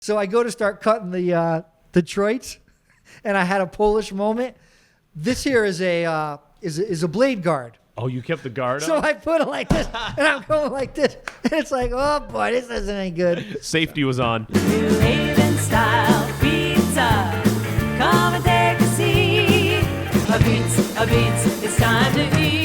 So I go to start cutting the Detroits, and I had a Polish moment. This here is a blade guard. Oh, you kept the guard So on? I put it like this, and I'm going like this, and it's like, oh boy, this isn't any good. Safety was on. New Haven style pizza. Come and take a seat. A beats, it's time to eat.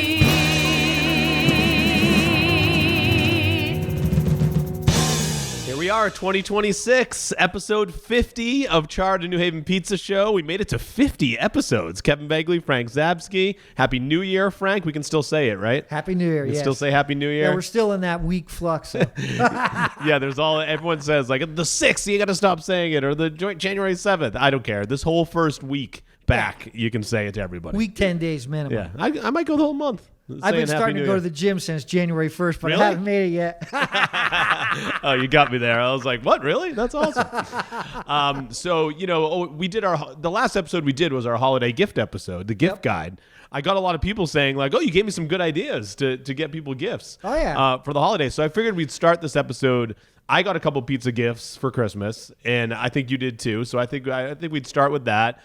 Here we are, 2026, episode 50 of Charred, a New Haven Pizza Show. We made it to 50 episodes. Kevin Begley, Frank Zabsky. Happy New Year, Frank. We can still say it, right? Happy New Year, We can yes. still say Happy New Year. Yeah, we're still in that week flux. So. Yeah, everyone says, like, the 6th, you got to stop saying it, or the January 7th. I don't care. This whole first week back, you can say it to everybody. Week 10 days minimum. Yeah, I might go the whole month. I've been starting to go to the gym since January 1st, but Really? I haven't made it yet. Oh, you got me there. I was like, what, really? That's awesome. So, we did the last episode we did was our holiday gift episode, the gift guide. I got a lot of people saying like, oh, you gave me some good ideas to get people gifts. Oh, yeah. For the holidays. So I figured we'd start this episode. I got a couple pizza gifts for Christmas, and I think you did too. So I think we'd start with that.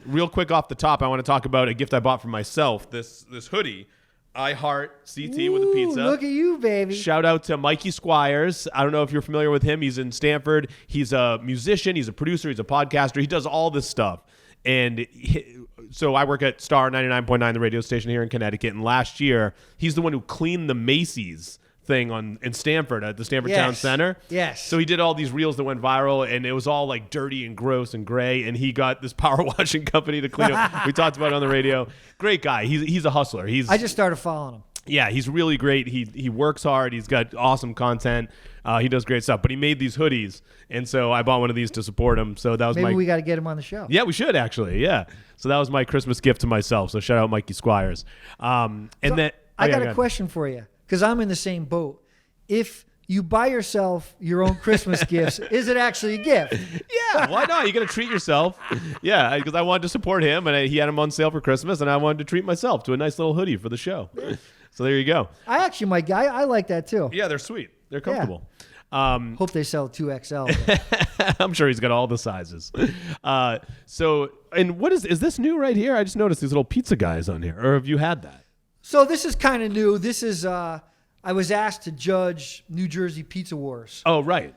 Real quick off the top, I want to talk about a gift I bought for myself, this hoodie. I Heart CT with a pizza. Look at you, baby. Shout out to Mikey Squires. I don't know if you're familiar with him. He's in Stanford. He's a musician. He's a producer. He's a podcaster. He does all this stuff. And so I work at Star 99.9, the radio station here in Connecticut. And last year, he's the one who cleaned the Macy's thing in Stanford at the Stanford Town Center. Yes. So he did all these reels that went viral, and it was all like dirty and gross and gray. And he got this power washing company to clean it. We talked about it on the radio. Great guy. He's a hustler. I just started following him. Yeah, he's really great. He works hard. He's got awesome content. He does great stuff. But he made these hoodies, and so I bought one of these to support him. So that was Maybe we got to get him on the show. Yeah, we should actually. Yeah. So that was my Christmas gift to myself. So shout out Mikey Squires. I got a question for you because I'm in the same boat. If you buy yourself your own Christmas gifts, is it actually a gift? Yeah, why not? You got to treat yourself. Yeah, because I wanted to support him, and he had them on sale for Christmas, and I wanted to treat myself to a nice little hoodie for the show. So there you go. I actually might. I like that too. Yeah, they're sweet. They're comfortable. Hope they sell 2XL. I'm sure he's got all the sizes. And what is this new right here? I just noticed these little pizza guys on here. Or have you had that? So this is kind of new. This is I was asked to judge New Jersey Pizza Wars. Oh, right.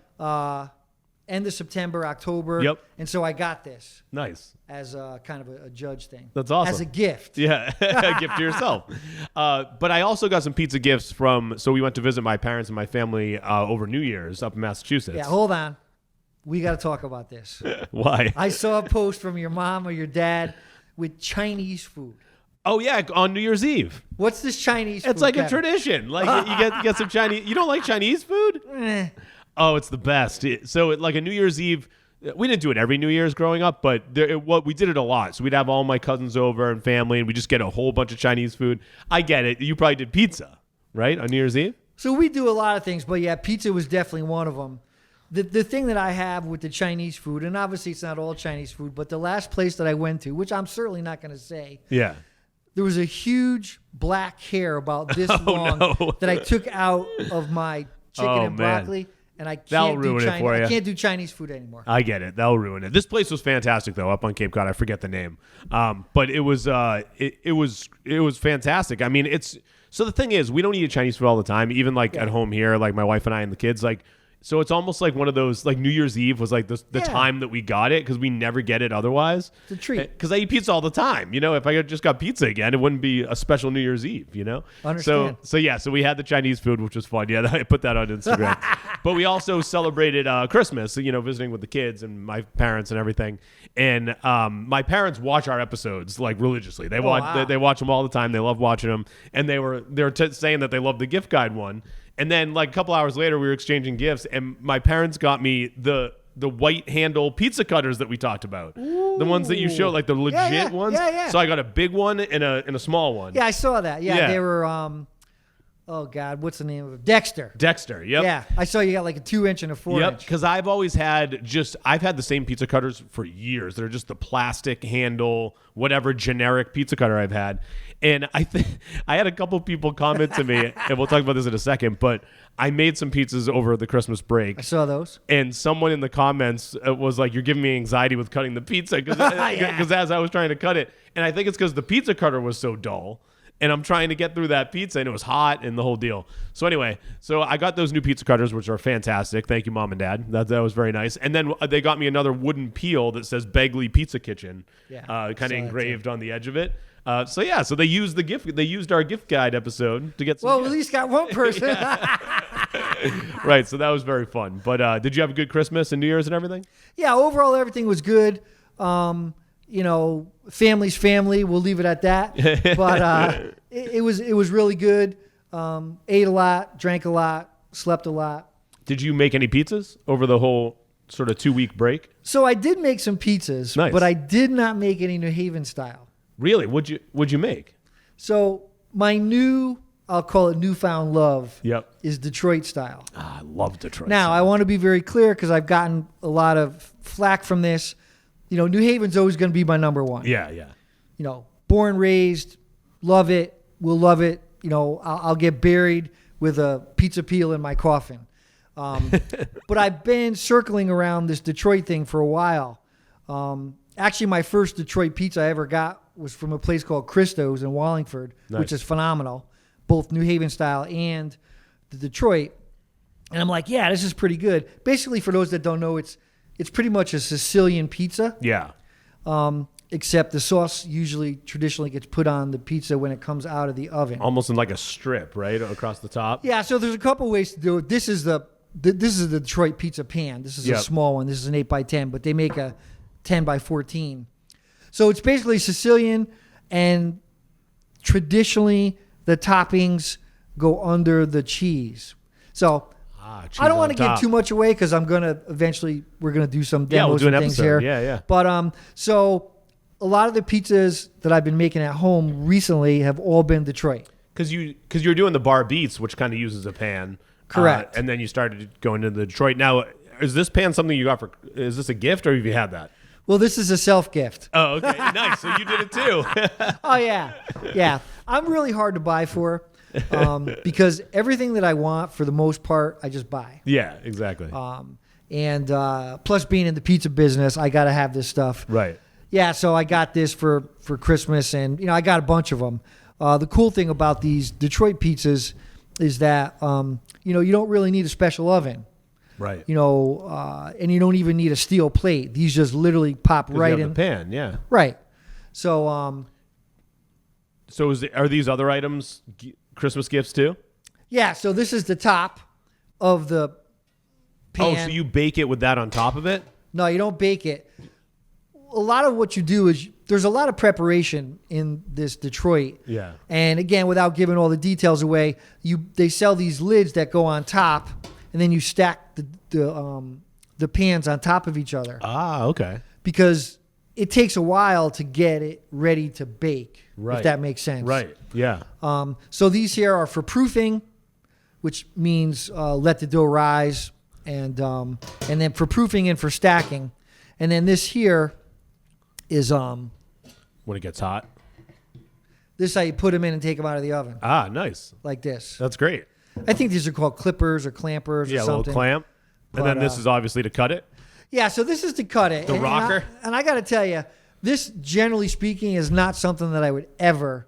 End of September, October. Yep. And so I got this. Nice. As kind of a judge thing. That's awesome. As a gift. Yeah, a gift to yourself. But I also got some pizza gifts so we went to visit my parents and my family over New Year's up in Massachusetts. Yeah, hold on. We got to talk about this. Why? I saw a post from your mom or your dad with Chinese food. Oh, yeah, on New Year's Eve. What's this Chinese food? It's like Kevin? a tradition. Like you get some Chinese. You don't like Chinese food? Oh, it's the best. So like a New Year's Eve, we didn't do it every New Year's growing up, but we did it a lot. So we'd have all my cousins over and family, and we just get a whole bunch of Chinese food. I get it. You probably did pizza, right, on New Year's Eve? So we do a lot of things, but yeah, pizza was definitely one of them. The thing that I have with the Chinese food, and obviously it's not all Chinese food, but the last place that I went to, which I'm certainly not going to say, yeah, there was a huge black hair about this long that I took out of my chicken and broccoli. And I can't do Chinese food anymore. I get it. That'll ruin it. This place was fantastic though, up on Cape Cod. I forget the name. But it was fantastic. I mean, so the thing is, we don't eat Chinese food all the time, even like at home here, like my wife and I and the kids, like. So it's almost like one of those, like New Year's Eve was like the time that we got it because we never get it otherwise. It's a treat. Because I eat pizza all the time. If I just got pizza again, it wouldn't be a special New Year's Eve, Understand. So we had the Chinese food, which was fun. Yeah, I put that on Instagram. But we also celebrated Christmas, visiting with the kids and my parents and everything. And my parents watch our episodes like religiously. They watch them all the time. They love watching them. And they were saying that they loved the gift guide one. And then like a couple hours later, we were exchanging gifts, and my parents got me the white handle pizza cutters that we talked about. Ooh. The ones that you showed, like the legit ones. Yeah. So I got a big one and a small one. Yeah, I saw that. Yeah. They were Oh God, what's the name of it? Dexter. Dexter. Yep. Yeah, I saw you got like a 2-inch and a 4-inch. Yep, because I've always had I've had the same pizza cutters for years. They're just the plastic handle, whatever generic pizza cutter I've had. And I had a couple people comment to me, and we'll talk about this in a second, but I made some pizzas over the Christmas break. I saw those. And someone in the comments was like, "You're giving me anxiety with cutting the pizza," because as I was trying to cut it. And I think it's because the pizza cutter was so dull. And I'm trying to get through that pizza, and it was hot and the whole deal. So anyway, I got those new pizza cutters, which are fantastic. Thank you, Mom and Dad. That was very nice. And then they got me another wooden peel that says Begley Pizza Kitchen, kind of engraved on the edge of it. So they used the gift. They used our gift guide episode to get some. Well, gifts. at least got one person. Right. So that was very fun. But did you have a good Christmas and New Year's and everything? Yeah. Overall, everything was good. Family's family. We'll leave it at that. But it was really good. Ate a lot, drank a lot, slept a lot. Did you make any pizzas over the whole sort of 2-week break? So I did make some pizzas, Nice. but I did not make any New Haven style. Really? What'd you make? So my I'll call it newfound love, Yep. is Detroit style. I love Detroit. Now, I want to be very clear because I've gotten a lot of flack from this. New Haven's always going to be my number one. Yeah. Born, raised, love it, will love it. I'll get buried with a pizza peel in my coffin. But I've been circling around this Detroit thing for a while. Actually, my first Detroit pizza I ever got was from a place called Christo's in Wallingford, which is phenomenal, both New Haven style and the Detroit. And I'm like, yeah, this is pretty good. Basically, for those that don't know, it's pretty much a Sicilian pizza. Yeah. Except the sauce traditionally gets put on the pizza when it comes out of the oven. Almost in like a strip, right, across the top. Yeah, so there's a couple ways to do it. This is the Detroit pizza pan. This is a small one. This is an 8x10, but they make a 10x14. So it's basically Sicilian, and traditionally the toppings go under the cheese. So I don't want to give too much away because we're gonna do some demos and things here. Yeah. But so a lot of the pizzas that I've been making at home recently have all been Detroit. Because you're doing the bar beats, which kind of uses a pan. Correct. And then you started going into the Detroit. Now, is this pan something you got is this a gift or have you had that? Well, this is a self-gift. Oh, okay. Nice. So you did it too. Oh, yeah. Yeah. I'm really hard to buy for because everything that I want, for the most part, I just buy. Yeah, exactly. And plus being in the pizza business, I got to have this stuff. Right. Yeah, so I got this for Christmas, and I got a bunch of them. The cool thing about these Detroit pizzas is that you don't really need a special oven. Right. And you don't even need a steel plate. These just literally pop right in the pan. Yeah. Right. So So are these other items Christmas gifts too? yeah, so this is the top of the pan. Oh, so you bake it with that on top of it? No, you don't bake it. A lot of what you do is there's a lot of preparation in this Detroit. Yeah. And again, without giving all the details away, they sell these lids that go on top, and then you stack the pans on top of each other. Ah, okay. Because it takes a while to get it ready to bake, if that makes sense. Right. Yeah. So these here are for proofing, which means let the dough rise, and then for proofing and for stacking. And then this here is when it gets hot. this is how you put them in and take them out of the oven, Ah, nice. like this. That's great. I think these are called clippers or clampers or Yeah, a something. little clamp. And But, then this is obviously to cut it. Yeah, so this is to cut it. The rocker? And I got to tell you, this, generally speaking, is not something that I would ever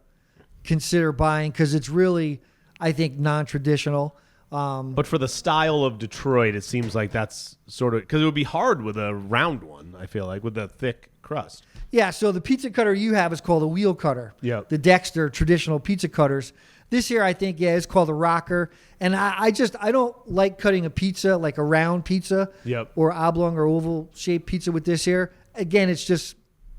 consider buying because it's really, I think, non-traditional. But for the style of Detroit, it seems like that's sort of because it would be hard with a round one. I feel like with a thick crust. Yeah, so the pizza cutter you have is called a wheel cutter. Yep. The Dexter traditional pizza cutters. This here, I think, is called a rocker. And I don't like cutting a pizza, like a round pizza Yep. or oblong or oval shaped pizza with this here. Again, it's just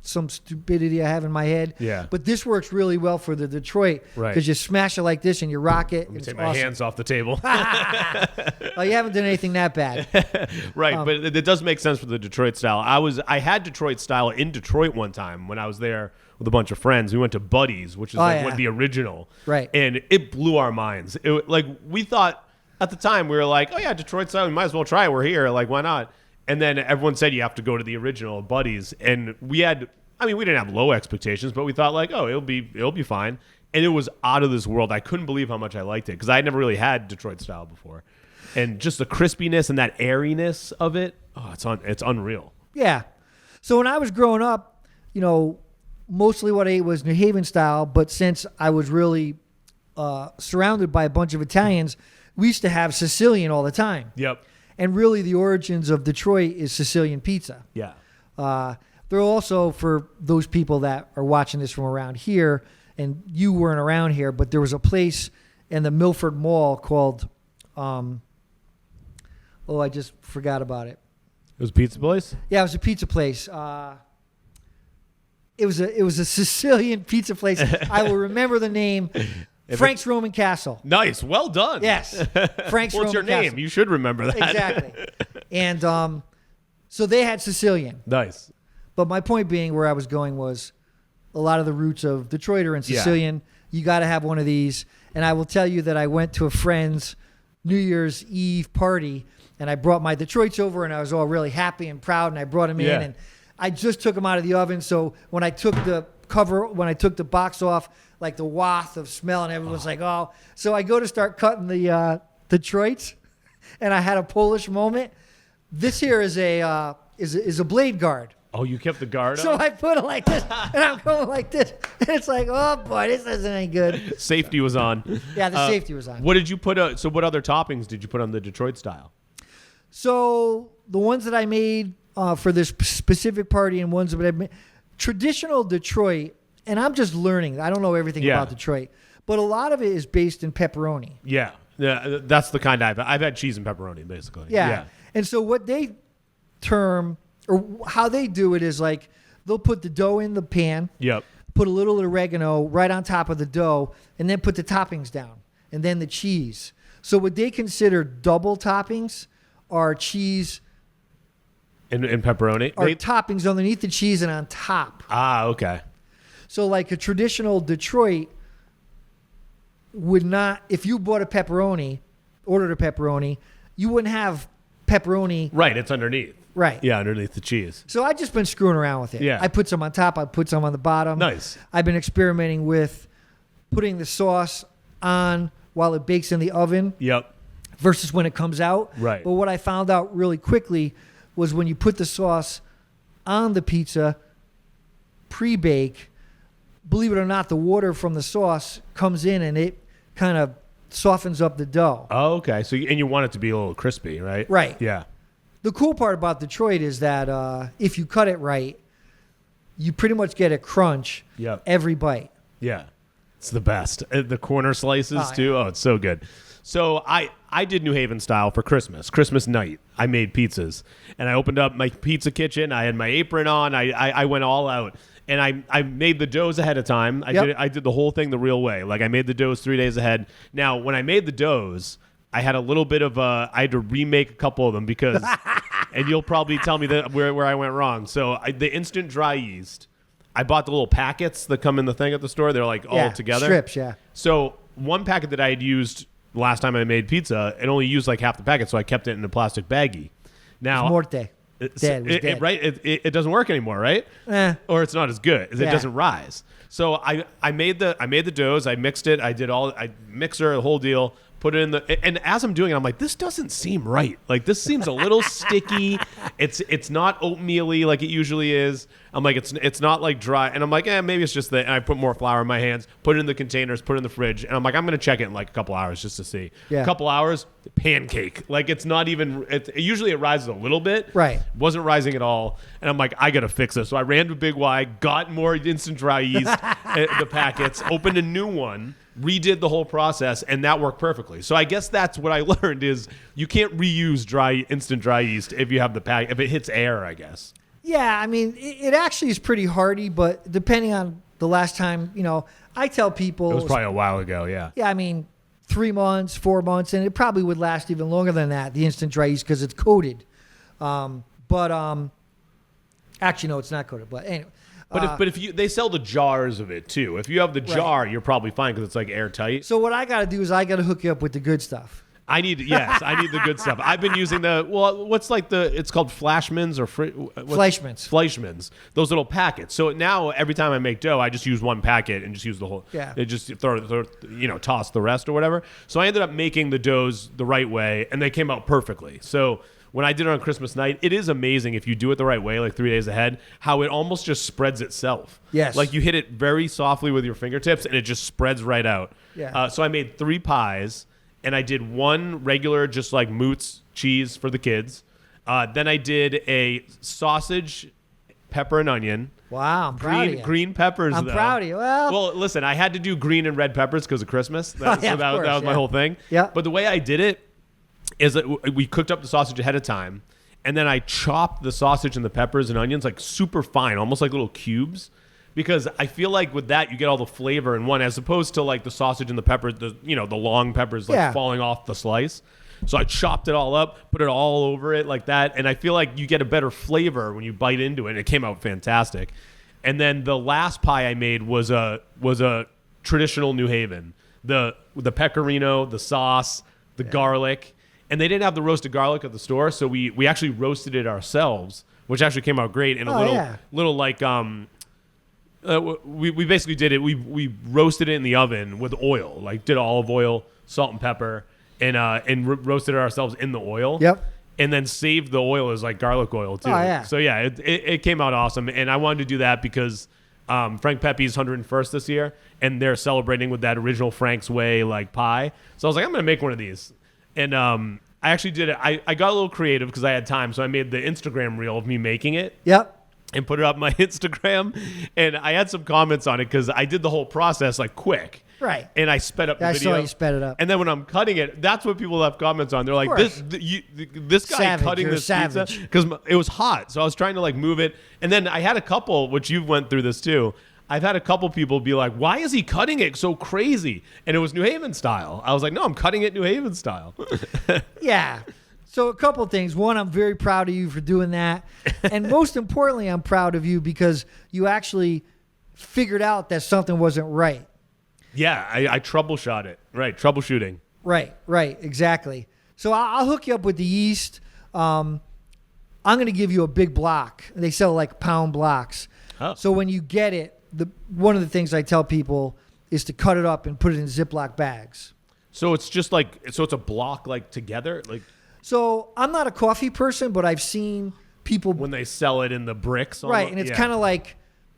some stupidity I have in my head. Yeah. But this works really well for the Detroit. Right. Because you smash it like this and you rock it. Let me It's take my awesome. hands off the table. Oh, you haven't done anything that bad. Right, but it does make sense for the Detroit style. I had Detroit style in Detroit one time when I was there with a bunch of friends. We went to Buddy's, which is yeah. the original. Right. And it blew our minds. We thought at the time, we were like, oh yeah, Detroit style, we might as well try it. We're here, like why not? And then everyone said you have to go to the original Buddy's, and we didn't have low expectations, but we thought like, oh, it'll be fine. And it was out of this world. I couldn't believe how much I liked it because I had never really had Detroit style before. And just the crispiness and that airiness of it, it's unreal. Yeah. So when I was growing up, mostly what I ate was New Haven style, but since I was really surrounded by a bunch of Italians, we used to have Sicilian all the time. Yep. And really the origins of Detroit is Sicilian pizza. Yeah. They're also, for those people that are watching this from around here, and you weren't around here, but there was a place in the Milford Mall called, I just forgot about it. It was a pizza place? Yeah, it was a pizza place. It was a Sicilian pizza place. I will remember the name. Frank's Roman Castle. Nice. Well done. Yes. Frank's What's Roman your name? Castle. You should remember that. Exactly. And so they had Sicilian. Nice. But my point being where I was going was a lot of the roots of Detroit are in Yeah. Sicilian. You got to have one of these. And I will tell you that I went to a friend's New Year's Eve party, and I brought my Detroits over, and I was all really happy and proud, and I brought them Yeah. in, and I just took them out of the oven. So when I took the box off, like the waft of smell, and everyone's like, oh. So I go to start cutting the Detroits, and I had a Polish moment. This here is a blade guard. Oh, you kept the guard So on? I put it like this, and I'm going like this, and it's like, oh boy, this isn't any good. Safety was on. Yeah, the safety was on. What did you put? So what other toppings did you put on the Detroit style? So the ones that I made for this specific party, and ones that I made, traditional Detroit, and I'm just learning. I don't know everything Yeah. about Detroit, but a lot of it is based in pepperoni. Yeah. Yeah, that's the kind I've had cheese and pepperoni, basically. Yeah. And so what they term, or how they do it is like they'll put the dough in the pan, Yep. put a little oregano right on top of the dough, and then put the toppings down, and then the cheese. So what they consider double toppings are cheese, And pepperoni? are toppings underneath the cheese and on top. Okay. So like a traditional Detroit would not, if you bought ordered a pepperoni, you wouldn't have pepperoni. Right, it's underneath. Right. Yeah, underneath the cheese. So I've just been screwing around with it. Yeah. I put some on top. I put some on the bottom. Nice. I've been experimenting with putting the sauce on while it bakes in the oven Yep. versus when it comes out. Right. But what I found out really quickly was when you put the sauce on the pizza pre-bake, believe it or not, the water from the sauce comes in and it kind of softens up the dough. Oh, okay. So and you want it to be a little crispy, right? Right. Yeah. The cool part about Detroit is that if you cut it right, you pretty much get a crunch Yep. every bite. Yeah. It's the best. The corner slices Oh, too. yeah. Oh, it's so good. So I did New Haven style for Christmas night. I made pizzas, and I opened up my pizza kitchen. I had my apron on. I went all out, and I made the doughs ahead of time. I did the whole thing the real way. Like I made the doughs 3 days ahead. Now when I made the doughs, I had a little bit of I had to remake a couple of them because, and you'll probably tell me that where I went wrong. So the instant dry yeast. I bought the little packets that come in the thing at the store. They're like all together. Strips, yeah. So one packet that I had used last time I made pizza, it only used like half the packet, so I kept it in a plastic baggie. Now, Morte. it Dead. right? It doesn't work anymore, right? Or it's not as good. It Yeah. doesn't rise. So I made the doughs. I mixed it. I mixer the whole deal. Put it in and as I'm doing it, I'm like, this doesn't seem right. Like this seems a little sticky. It's not oatmeal-y like it usually is. I'm like, it's not like dry. And I'm like, maybe it's just that. And I put more flour in my hands, put it in the containers, put it in the fridge. And I'm like, I'm going to check it in like a couple hours just to see. Yeah. A couple hours, pancake. Like it's not even, usually it rises a little bit. Right. Wasn't rising at all. And I'm like, I got to fix this. So I ran to Big Y, got more instant dry yeast, the packets, opened a new one, redid the whole process, and that worked perfectly. So I guess that's what I learned is you can't reuse instant dry yeast if you have the pack, if it hits air, I guess. Yeah, I mean, it actually is pretty hearty, but depending on the last time, I tell people. It was probably a while ago, yeah. Yeah, I mean, 3 months, 4 months, and it probably would last even longer than that, the instant dry yeast, because it's coated. Actually, no, it's not coated, but anyway. But if they sell the jars of it too. If you have the jar, you're probably fine because it's like airtight. So what I got to do is I got to hook you up with the good stuff. I need the good stuff. I've been using it's called Flashmans or Fleischmann's. Fleischmann's. Those little packets. So now every time I make dough, I just use one packet and just use the whole. Yeah. It just toss the rest or whatever. So I ended up making the doughs the right way, and they came out perfectly. So when I did it on Christmas night, it is amazing if you do it the right way, like 3 days ahead, how it almost just spreads itself. Yes. Like you hit it very softly with your fingertips, and it just spreads right out. Yeah. So I made 3 pies. And I did 1 regular, just like Moots cheese for the kids. Then I did a sausage, pepper, and onion. Wow, I'm proud of you. Green peppers, I'm though. proud of you. Well, listen, I had to do green and red peppers because of Christmas. That was my whole thing. Yeah. But the way I did it is that we cooked up the sausage ahead of time. And then I chopped the sausage and the peppers and onions like super fine, almost like little cubes. Because I feel like with that you get all the flavor in one, as opposed to like the sausage and the peppers, the long peppers falling off the slice. So I chopped it all up, put it all over it like that, and I feel like you get a better flavor when you bite into it. And it came out fantastic. And then the last pie I made was a traditional New Haven, the pecorino, the sauce, the garlic, and they didn't have the roasted garlic at the store, so we actually roasted it ourselves, which actually came out great in a little like we basically did it. We roasted it in the oven with oil, like did olive oil, salt and pepper, and roasted it ourselves in the oil. Yep. And then saved the oil as like garlic oil too. Oh, yeah. So yeah, it came out awesome, and I wanted to do that because Frank Pepe's 101st this year, and they're celebrating with that original Frank's Way like pie. So I was like, I'm gonna make one of these, and I actually did it. I got a little creative because I had time, so I made the Instagram reel of me making it. Yep. And put it up on my Instagram, and I had some comments on it because I did the whole process like quick, right? And I sped up the I video. saw you sped it up. And then when I'm cutting it, that's what people have comments on. They're like, "This guy savage, cutting this savage. pizza," because it was hot, so I was trying to like move it. And then I had a couple, which you went through this too. I've had a couple people be like, "Why is he cutting it so crazy?" And it was New Haven style. I was like, "No, I'm cutting it New Haven style." Yeah. So a couple of things. One, I'm very proud of you for doing that. And most importantly, I'm proud of you because you actually figured out that something wasn't right. Yeah, I troubleshot it. Right, troubleshooting. Right, exactly. So I'll hook you up with the yeast. I'm going to give you a big block. They sell like pound blocks. Oh. So when you get it, one of the things I tell people is to cut it up and put it in Ziploc bags. So it's just like, it's a block like together? Like. So I'm not a coffee person, but I've seen people when they sell it in the bricks, right? And it's kind of like,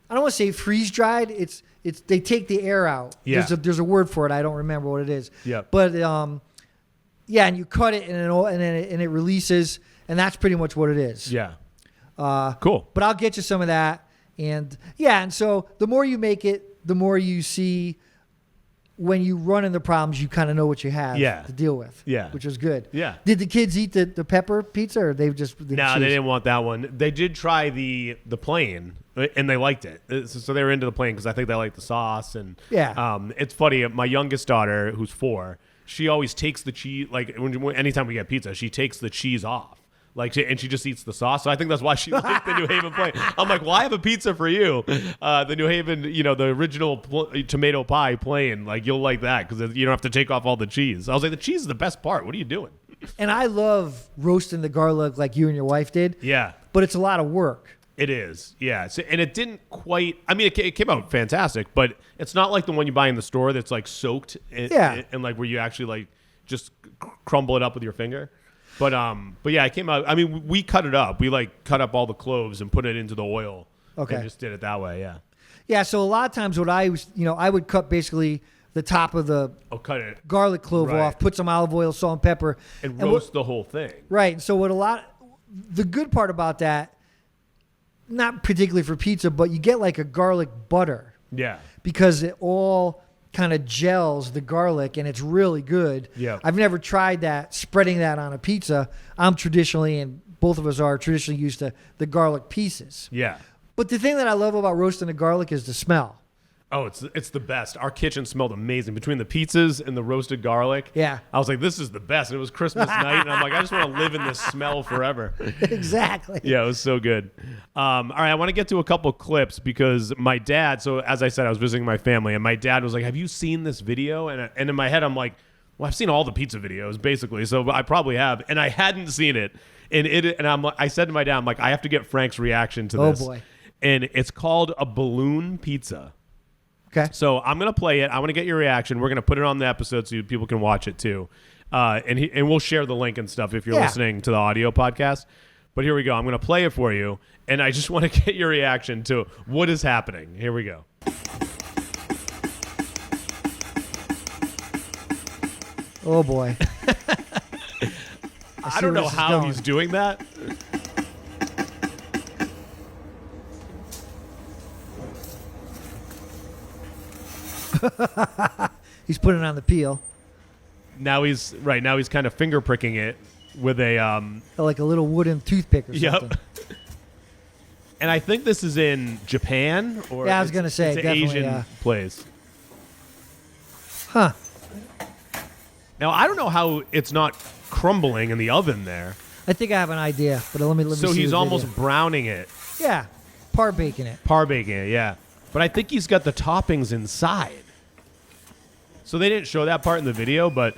I don't want to say freeze dried. It's they take the air out. Yeah. There's a word for it. I don't remember what it is. Yeah. But and you cut it and it releases, and that's pretty much what it is. Yeah. Cool. But I'll get you some of that, and so the more you make it, the more you see. When you run into problems, you kind of know what you have to deal with. Yeah. Which is good. Yeah. Did the kids eat the pepper pizza, or they just... No, they didn't want that one. They did try the plain, and they liked it. So they were into the plain because I think they like the sauce. And it's funny. My youngest daughter, who's 4, she always takes the cheese... Like, anytime we get pizza, she takes the cheese off. And she just eats the sauce. So I think that's why she liked the New Haven plain. I'm like, well, I have a pizza for you. The New Haven, the original tomato pie plain. Like, you'll like that because you don't have to take off all the cheese. I was like, the cheese is the best part. What are you doing? And I love roasting the garlic like you and your wife did. Yeah. But it's a lot of work. It is. Yeah. So, and it didn't quite, I mean, it came out fantastic, but it's not like the one you buy in the store that's like soaked. And like where you actually like just crumble it up with your finger. But yeah, it came out. I mean, we cut it up. We like cut up all the cloves and put it into the oil. Okay. And just did it that way. Yeah. Yeah. So a lot of times, what I was, I would cut basically the top of the garlic clove off, put some olive oil, salt, and pepper, and roast the whole thing. Right. So the good part about that, not particularly for pizza, but you get like a garlic butter. Yeah. Because it all kind of gels the garlic, and it's really good. Yeah. I've never tried that, spreading that on a pizza. I'm traditionally, and both of us are traditionally used to the garlic pieces. Yeah. But the thing that I love about roasting the garlic is the smell. Oh, it's the best. Our kitchen smelled amazing between the pizzas and the roasted garlic. Yeah. I was like, this is the best. And it was Christmas night, and I'm like, I just want to live in this smell forever. Exactly. Yeah, it was so good. All right, I want to get to a couple clips because my dad. So as I said, I was visiting my family, and my dad was like, "Have you seen this video?" And in my head, I'm like, "Well, I've seen all the pizza videos, basically, so I probably have." And I hadn't seen it, I said to my dad, "I'm like, I have to get Frank's reaction to this." Oh boy. And it's called a balloon pizza. Okay. So I'm gonna play it. I want to get your reaction. We're gonna put it on the episode so people can watch it too, and we'll share the link and stuff if you're listening to the audio podcast. But here we go. I'm gonna play it for you, and I just want to get your reaction to what is happening. Here we go. Oh boy. I don't know how he's doing that. He's putting on the peel. Now he's kind of finger pricking it with a Like a little wooden toothpick or something. Yep. And I think this is in Japan or Yeah, I was gonna say, it's an definitely, Asian place. Huh. Now I don't know how it's not crumbling in the oven there. I think I have an idea, but let me So see he's the almost video. browning it, Yeah. Par baking it. par baking it, yeah. But I think he's got the toppings inside. So they didn't show that part in the video, but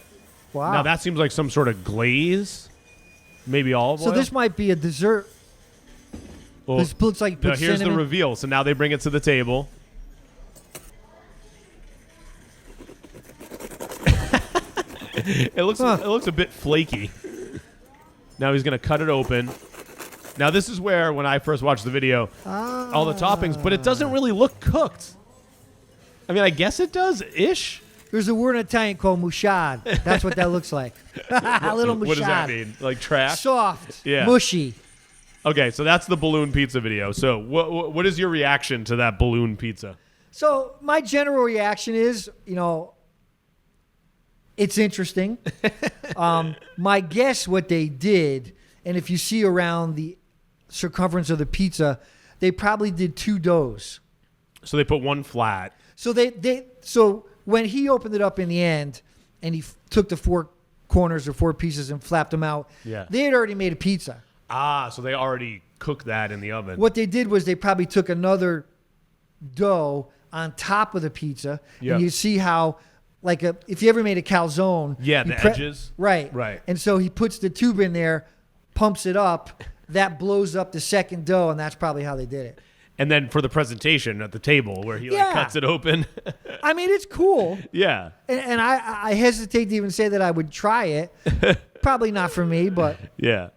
Wow. now that seems like some sort of glaze, maybe olive oil. So this might be a dessert. Well, This looks like you no, put here's cinnamon. the reveal. So now they bring it to the table. It looks a bit flaky. Now he's gonna cut it open. Now this is where when I first watched the video, all the toppings, but it doesn't really look cooked. I mean, I guess it does ish. There's a word in Italian called mushad. That's what that looks like. A little mushad. What does that mean? Like trash? Soft. Yeah. Mushy. Okay, so that's the balloon pizza video. So what is your reaction to that balloon pizza? So my general reaction is, it's interesting. My guess what they did, and if you see around the circumference of the pizza, they probably did two doughs. So they put one flat. So so when he opened it up in the end, and he took the four corners or four pieces and flapped them out, they had already made a pizza. Ah, so they already cooked that in the oven. What they did was they probably took another dough on top of the pizza, and you see how, if you ever made a calzone, the edges, right, and so he puts the tube in there, pumps it up, that blows up the second dough, and that's probably how they did it. And then for the presentation at the table where he cuts it open. I mean, it's cool. Yeah. And I hesitate to even say that I would try it. Probably not for me, but yeah.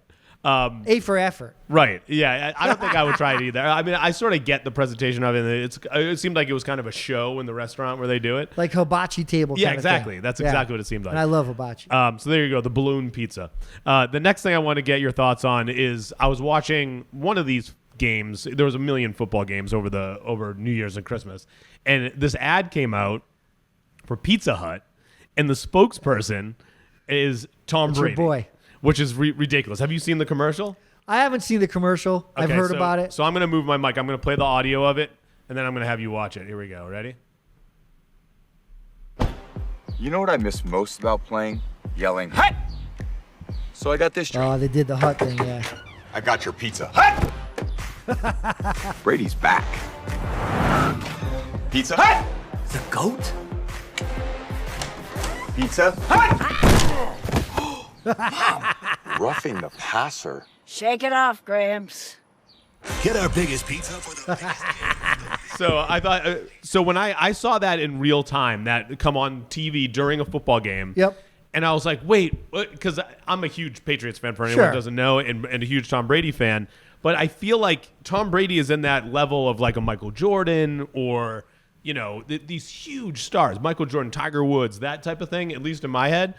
A for effort. Right. Yeah. I don't think I would try it either. I mean, I sort of get the presentation of it. It seemed like it was kind of a show in the restaurant where they do it. Like hibachi table. Yeah, kind of exactly. thing. That's exactly what it seemed like. And I love hibachi. So there you go, the balloon pizza. The next thing I want to get your thoughts on is I was watching one of these games. There was a million football games over New Year's and Christmas, and this ad came out for Pizza Hut, and the spokesperson is Tom Brady, your boy. Which is ridiculous. Have you seen the commercial? I haven't seen the commercial. I've heard about it. So I'm going to move my mic. I'm going to play the audio of it, and then I'm going to have you watch it. Here we go. Ready? You know what I miss most about playing? Yelling, "Hut!" So I got this drink. Oh, they did the hut thing, yeah. I got your Pizza Hut! Brady's back. Pizza Hut! The goat? Pizza Hut! Mom, roughing the passer. Shake it off, Gramps. Get our biggest pizza for the biggest. So I thought. So when I saw that in real time, that come on TV during a football game. Yep. And I was like, wait, because I'm a huge Patriots fan for anyone who doesn't know, and a huge Tom Brady fan. But I feel like Tom Brady is in that level of like a Michael Jordan or, these huge stars, Michael Jordan, Tiger Woods, that type of thing, at least in my head.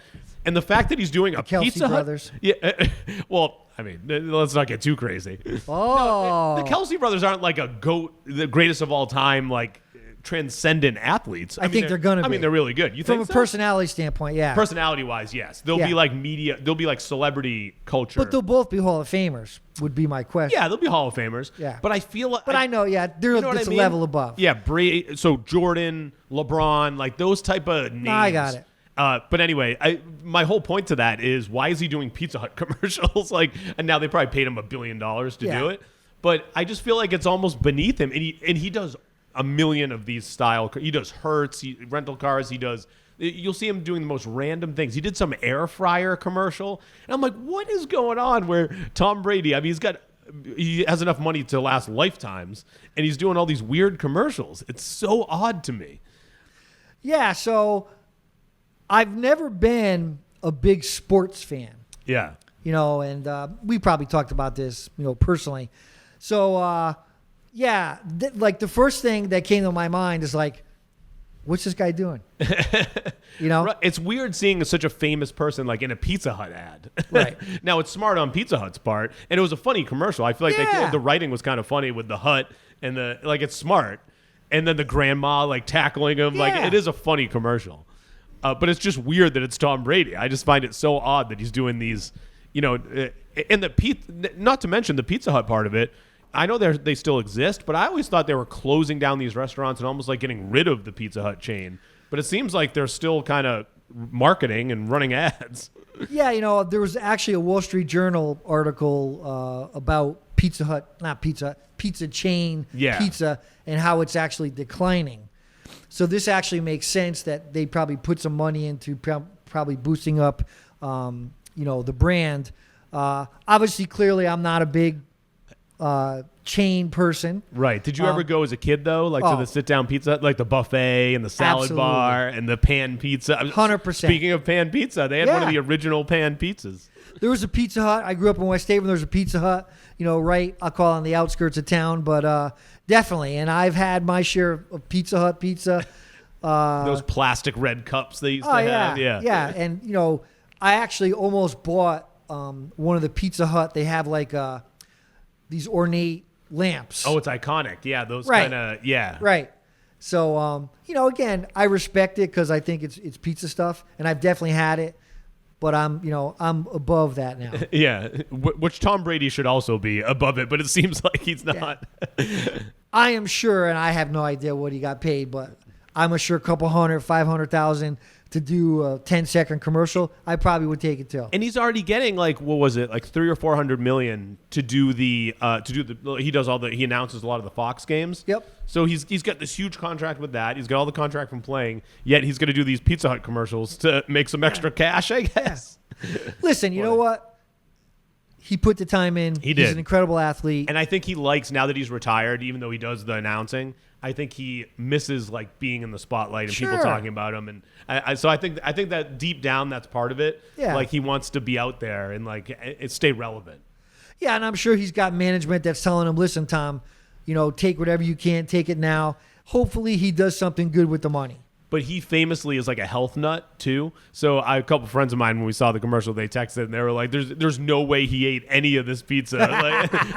And the fact that he's doing a Kelsey Pizza Hut. brothers. Yeah. Well, I mean, let's not get too crazy. Oh. The Kelsey brothers aren't like a GOAT, the greatest of all time, like transcendent athletes. I think they're gonna I be. mean, they're really good. You From think a so? personality standpoint, yeah. Personality-wise, yes. They'll Yeah. be like media. They'll be like celebrity culture. But they'll both be Hall of Famers, would be my question. yeah, they'll be Hall of Famers. Yeah. But I feel like. But I know, yeah, they're You know what it's I a mean? level above. Yeah, Brady. So Jordan, LeBron, like those type of names. I got it. But anyway, my whole point to that is why is he doing Pizza Hut commercials? Like, and now they probably paid him $1 billion to Yeah. do it. But I just feel like it's almost beneath him, and he does a million of these style. He does Hertz, rental cars. He does. You'll see him doing the most random things. He did some air fryer commercial, and I'm like, what is going on? Where Tom Brady? I mean, he has enough money to last lifetimes, and he's doing all these weird commercials. It's so odd to me. Yeah, so I've never been a big sports fan, Yeah. and we probably talked about this, personally. So, like the first thing that came to my mind is like, what's this guy doing? Right. It's weird seeing such a famous person like in a Pizza Hut ad. Right. Now it's smart on Pizza Hut's part, and it was a funny commercial. I feel like Yeah. the writing was kind of funny with the hut and it's smart, and then the grandma like tackling him. Like Yeah. it is a funny commercial, but it's just weird that it's Tom Brady. I just find it so odd that he's doing these, and not to mention the Pizza Hut part of it. I know they still exist, but I always thought they were closing down these restaurants and almost like getting rid of the Pizza Hut chain. But it seems like they're still kind of marketing and running ads. Yeah, there was actually a Wall Street Journal article about pizza chain Yeah. pizza and how it's actually declining. So this actually makes sense that they probably put some money into probably boosting up, the brand. Obviously, clearly, I'm not a big chain person. Right. Did you ever go as a kid, though, like to Oh. the sit-down Pizza Hut, like the buffet and the salad Absolutely. bar and the pan pizza? 100%. Speaking of pan pizza, they had one of Yeah. the original pan pizzas. There was a Pizza Hut. I grew up in West Haven. There was a Pizza Hut, right, I'll call it on the outskirts of town, but definitely. And I've had my share of Pizza Hut pizza. Those plastic red cups they used to have. Yeah. And, I actually almost bought one of the Pizza Hut. They have like these ornate lamps. Oh, it's iconic. Yeah, those Right. kind of, yeah. Right. So, again, I respect it because I think it's pizza stuff, and I've definitely had it. But I'm above that now. Yeah, which Tom Brady should also be above it, but it seems like he's not. I am sure, and I have no idea what he got paid, but I'm sure a couple 500,000 to do a 10-second commercial. I probably would take it too. And he's already getting like, what was it, like 300 or 400 million to do the he announces a lot of the Fox games. Yep. So he's got this huge contract with that. He's got all the contract from playing. Yet he's going to do these Pizza Hut commercials to make some extra cash, I guess. Listen, you know what? He put the time in. He He's did. an incredible athlete. And I think he likes, now that he's retired, even though he does the announcing, I think he misses like being in the spotlight and people Sure. talking about him. And so I think that deep down, that's part of it. Yeah. Like he wants to be out there and like stay relevant. Yeah, and I'm sure he's got management that's telling him, listen, Tom, take whatever you can, take it now. Hopefully he does something good with the money. But he famously is like a health nut too. So a couple friends of mine, when we saw the commercial, they texted and they were like, "There's no way he ate any of this pizza."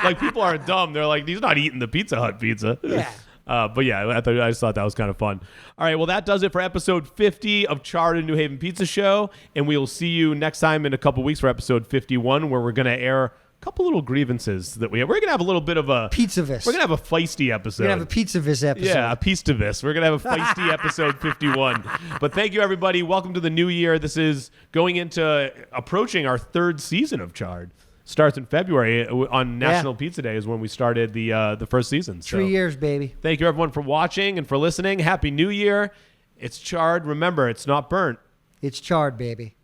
like people are dumb. They're like, "He's not eating the Pizza Hut pizza." Yeah. But yeah, I just thought that was kind of fun. All right, well, that does it for episode 50 of Charred and New Haven Pizza Show, and we will see you next time in a couple weeks for episode 51, where we're going to air a couple little grievances that we have. We're going to have a little bit of a Pizza-vis. We're going to have a feisty episode. We're going to have a Pizza-vis episode. Yeah, a piece to this. We're going to have a feisty episode 51. But thank you, everybody. Welcome to the new year. This is going into approaching our third season of Charred. Starts in February on National Pizza Day is when we started the first season. So 3 years, baby. thank you, everyone, for watching and for listening. Happy New Year. It's Charred. Remember, it's not burnt. It's charred, baby.